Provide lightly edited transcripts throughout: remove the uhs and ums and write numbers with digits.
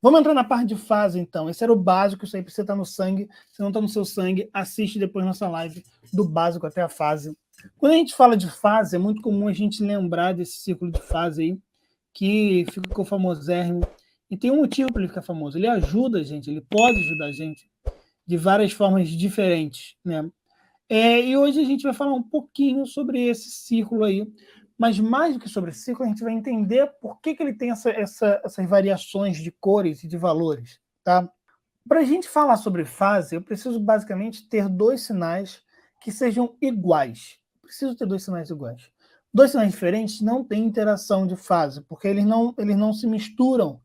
Vamos entrar na parte de fase, então. Esse era o básico, isso aí precisa estar no sangue. Se não está no seu sangue, assiste depois nossa live do básico até a fase. Quando a gente fala de fase, é muito comum a gente lembrar desse ciclo de fase aí, que ficou famosérrimo. E tem um motivo para ele ficar famoso. Ele ajuda a gente, ele pode ajudar a gente de várias formas diferentes, né? E hoje a gente vai falar um pouquinho sobre esse círculo aí, mas mais do que sobre esse círculo, a gente vai entender por que ele tem essas variações de cores e de valores, tá? Para a gente falar sobre fase, eu preciso basicamente ter dois sinais que sejam iguais. Preciso ter dois sinais iguais. Dois sinais diferentes não têm interação de fase, porque eles não se misturam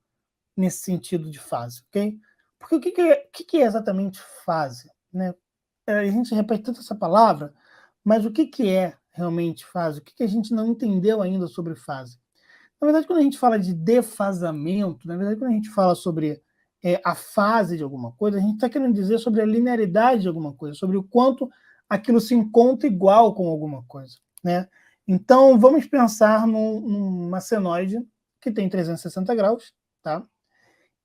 nesse sentido de fase, ok? Porque o que é exatamente fase, né? A gente repete tanto essa palavra, mas o que é realmente fase? O que a gente não entendeu ainda sobre fase? Na verdade, quando a gente fala de defasamento, na verdade, quando a gente fala sobre a fase de alguma coisa, a gente está querendo dizer sobre a linearidade de alguma coisa, sobre o quanto aquilo se encontra igual com alguma coisa, né? Então, vamos pensar numa senoide que tem 360 graus, tá?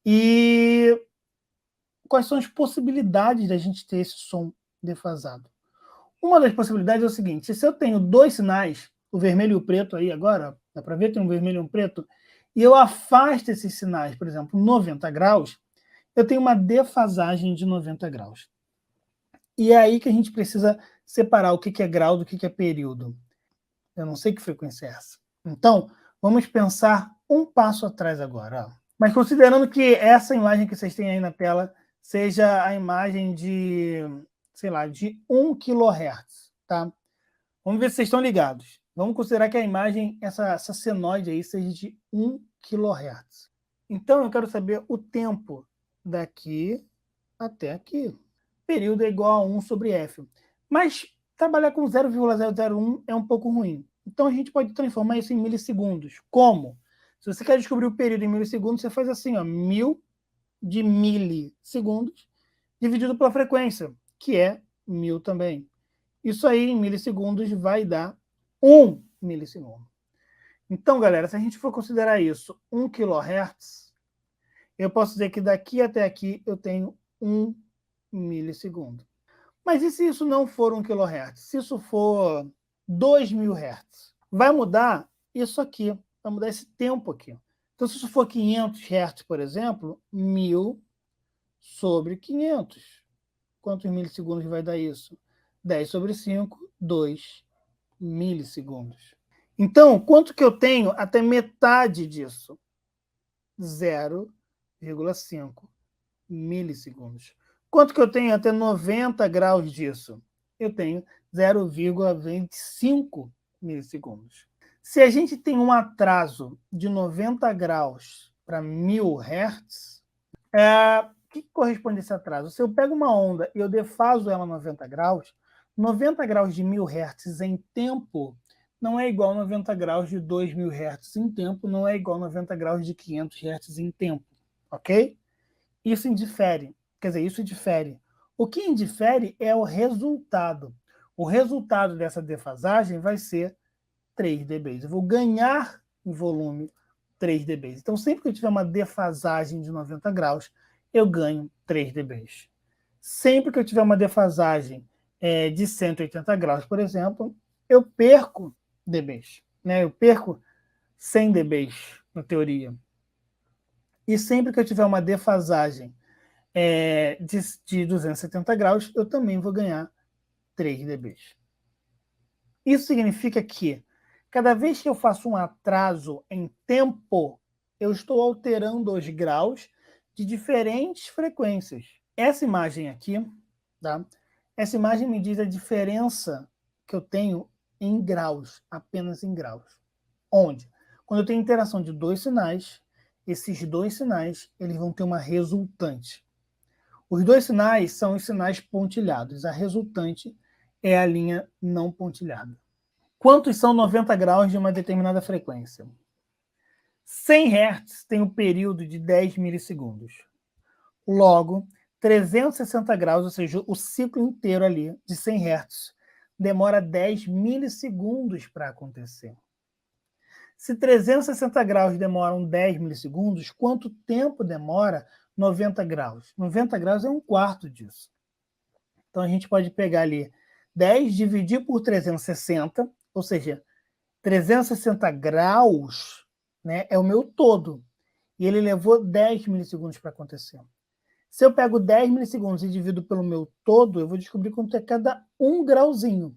E quais são as possibilidades da gente ter esse som defasado? Uma das possibilidades é o seguinte: se eu tenho dois sinais, o vermelho e o preto aí agora, dá para ver, tem um vermelho e um preto, e eu afasto esses sinais, por exemplo, 90 graus, eu tenho uma defasagem de 90 graus. E é aí que a gente precisa separar o que é grau do que é período. Eu não sei que frequência é essa. Então, vamos pensar um passo atrás agora. Ó. Mas considerando que essa imagem que vocês têm aí na tela seja a imagem de, sei lá, de 1 kHz, tá? Vamos ver se vocês estão ligados. Vamos considerar que a imagem, essa senoide aí, seja de 1 kHz. Então, eu quero saber o tempo daqui até aqui. Período é igual a 1 sobre f. Mas trabalhar com 0,001 é um pouco ruim. Então, a gente pode transformar isso em milissegundos. Como? Se você quer descobrir o período em milissegundos, você faz assim, ó, 1000 de milissegundos dividido pela frequência, que é 1000 também. Isso aí, em milissegundos, vai dar 1 milissegundo. Então, galera, se a gente for considerar isso 1 kHz, eu posso dizer que daqui até aqui eu tenho 1 milissegundo. Mas e se isso não for 1 kHz? Se isso for 2000 Hz? Vai mudar isso aqui, vai mudar esse tempo aqui. Então, se isso for 500 Hz, por exemplo, 1000 sobre 500. Quantos milissegundos vai dar isso? 10 sobre 5, 2 milissegundos. Então, quanto que eu tenho até metade disso? 0,5 milissegundos. Quanto que eu tenho até 90 graus disso? Eu tenho 0,25 milissegundos. Se a gente tem um atraso de 90 graus para 1000 Hz, o que corresponde a esse atraso? Se eu pego uma onda e eu defaso ela 90 graus de 1000 Hz em tempo não é igual a 90 graus de 2000 Hz em tempo, não é igual a 90 graus de 500 Hz em tempo, ok? Isso indifere, quer dizer, isso difere. O que indifere é o resultado. O resultado dessa defasagem vai ser 3 dB. Eu vou ganhar em volume 3 dB. Então, sempre que eu tiver uma defasagem de 90 graus, eu ganho 3 dB. Sempre que eu tiver uma defasagem de 180 graus, por exemplo, eu perco dB. Né? Eu perco 100 dB, na teoria. E sempre que eu tiver uma defasagem de 270 graus, eu também vou ganhar 3 dB. Isso significa que cada vez que eu faço um atraso em tempo, eu estou alterando os graus de diferentes frequências. Essa imagem aqui, tá? Essa imagem me diz a diferença que eu tenho em graus, apenas em graus. Onde? Quando eu tenho interação de dois sinais, esses dois sinais eles vão ter uma resultante. Os dois sinais são os sinais pontilhados. A resultante é a linha não pontilhada. Quantos são 90 graus de uma determinada frequência? 100 Hz tem um período de 10 milissegundos. Logo, 360 graus, ou seja, o ciclo inteiro ali de 100 Hz, demora 10 milissegundos para acontecer. Se 360 graus demoram 10 milissegundos, quanto tempo demora 90 graus? 90 graus é um quarto disso. Então, a gente pode pegar ali 10, dividir por 360, ou seja, 360 graus, né, é o meu todo. E ele levou 10 milissegundos para acontecer. Se eu pego 10 milissegundos e divido pelo meu todo, eu vou descobrir quanto é cada 1 grauzinho.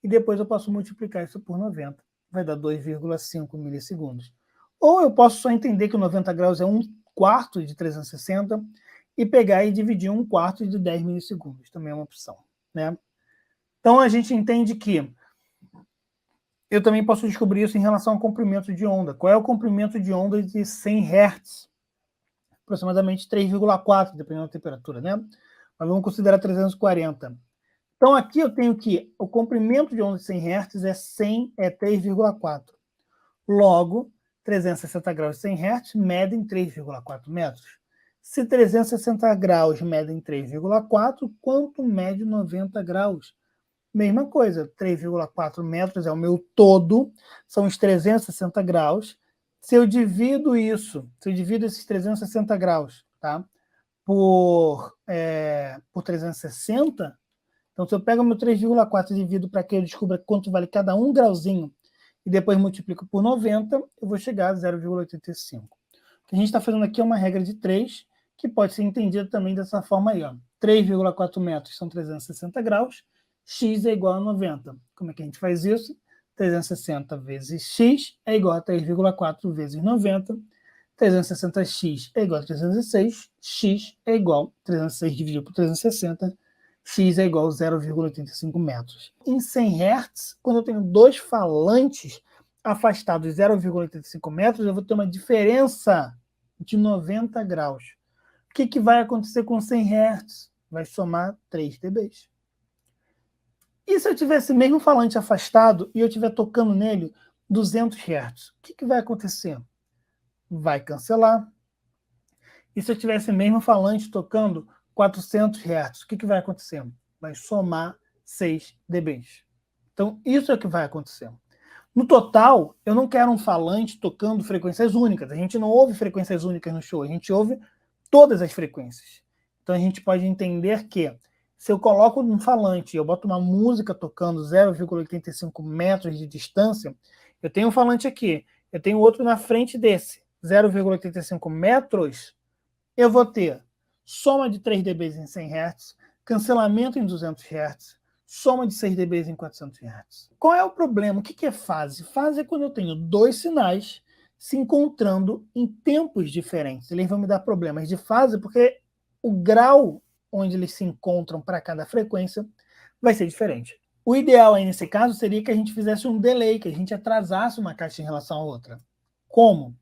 E depois eu posso multiplicar isso por 90. Vai dar 2,5 milissegundos. Ou eu posso só entender que 90 graus é um quarto de 360 e pegar e dividir um quarto de 10 milissegundos. Também é uma opção, né? Então, a gente entende que eu também posso descobrir isso em relação ao comprimento de onda. Qual é o comprimento de onda de 100 Hz? Aproximadamente 3,4, dependendo da temperatura, né? Mas vamos considerar 340. Então, aqui eu tenho que o comprimento de onda de 100 Hz é 3,4. Logo, 360 graus de 100 Hz medem 3,4 metros. Se 360 graus medem 3,4, quanto mede 90 graus? Mesma coisa, 3,4 metros é o meu todo, são os 360 graus. Se eu divido esses 360 graus, tá, por 360, então se eu pego o meu 3,4 e divido para que eu descubra quanto vale cada 1 grauzinho, e depois multiplico por 90, eu vou chegar a 0,85. O que a gente está fazendo aqui é uma regra de 3, que pode ser entendida também dessa forma aí. 3,4 metros são 360 graus, x é igual a 90. Como é que a gente faz isso? 360 vezes x é igual a 3,4 vezes 90. 360x é igual a 306, x é igual a 306 dividido por 360, x é igual a 0,85 metros. Em 100 Hz, quando eu tenho dois falantes afastados de 0,85 metros, eu vou ter uma diferença de 90 graus. O que vai acontecer com 100 Hz? Vai somar 3 dB. E se eu tivesse mesmo falante afastado e eu estiver tocando nele 200 Hz? O que vai acontecer? Vai cancelar. E se eu tivesse mesmo falante tocando 400 Hz? O que vai acontecer? Vai somar 6 dB. Então, isso é o que vai acontecer. No total, eu não quero um falante tocando frequências únicas. A gente não ouve frequências únicas no show, a gente ouve todas as frequências. Então, a gente pode entender que se eu coloco um falante e eu boto uma música tocando 0,85 metros de distância, eu tenho um falante aqui, eu tenho outro na frente desse, 0,85 metros, eu vou ter soma de 3 dB em 100 Hz, cancelamento em 200 Hz, soma de 6 dB em 400 Hz. Qual é o problema? O que é fase? Fase é quando eu tenho dois sinais se encontrando em tempos diferentes. Eles vão me dar problemas de fase porque o grau onde eles se encontram para cada frequência vai ser diferente. O ideal aí nesse caso seria que a gente fizesse um delay, que a gente atrasasse uma caixa em relação à outra. Como?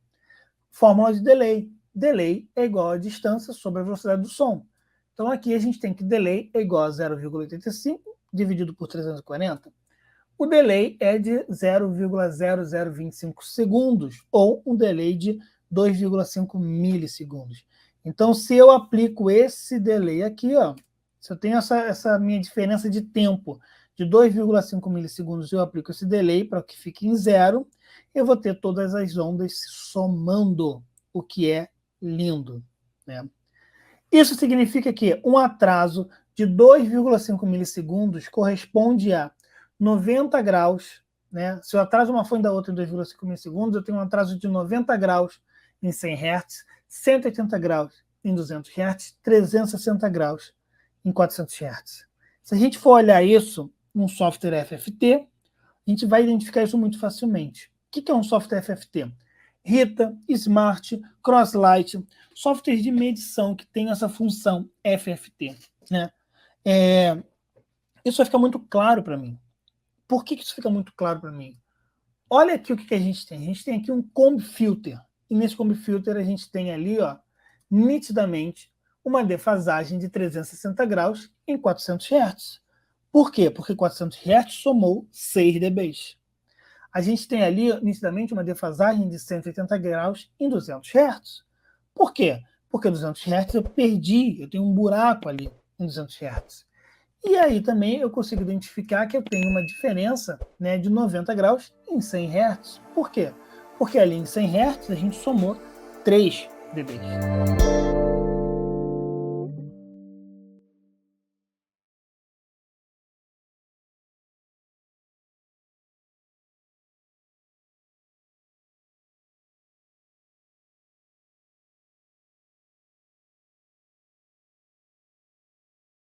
Fórmula de delay. Delay é igual a distância sobre a velocidade do som. Então aqui a gente tem que delay é igual a 0,85 dividido por 340. O delay é de 0,0025 segundos, ou um delay de 2,5 milissegundos. Então, se eu aplico esse delay aqui, se eu tenho essa minha diferença de tempo de 2,5 milissegundos, eu aplico esse delay para que fique em zero, eu vou ter todas as ondas se somando, o que é lindo, né? Isso significa que um atraso de 2,5 milissegundos corresponde a 90 graus, né? Se eu atraso uma fonte da outra em 2,5 milissegundos, eu tenho um atraso de 90 graus em 100 Hz, 180 graus em 200 Hz, 360 graus em 400 Hz. Se a gente for olhar isso num software FFT, a gente vai identificar isso muito facilmente. O que é um software FFT? Rita, Smart, Crosslight, softwares de medição que tem essa função FFT, né? Isso vai ficar muito claro para mim. Por que isso fica muito claro para mim? Olha aqui o que a gente tem. A gente tem aqui um comb filter. E nesse comb filter a gente tem ali, nitidamente, uma defasagem de 360 graus em 400 Hz. Por quê? Porque 400 Hz somou 6 dB. A gente tem ali, nitidamente, uma defasagem de 180 graus em 200 Hz. Por quê? Porque 200 Hz eu perdi, eu tenho um buraco ali em 200 Hz. E aí também eu consigo identificar que eu tenho uma diferença, né, de 90 graus em 100 Hz. Por quê? porque ali em 100 Hz a gente somou 3 bebês.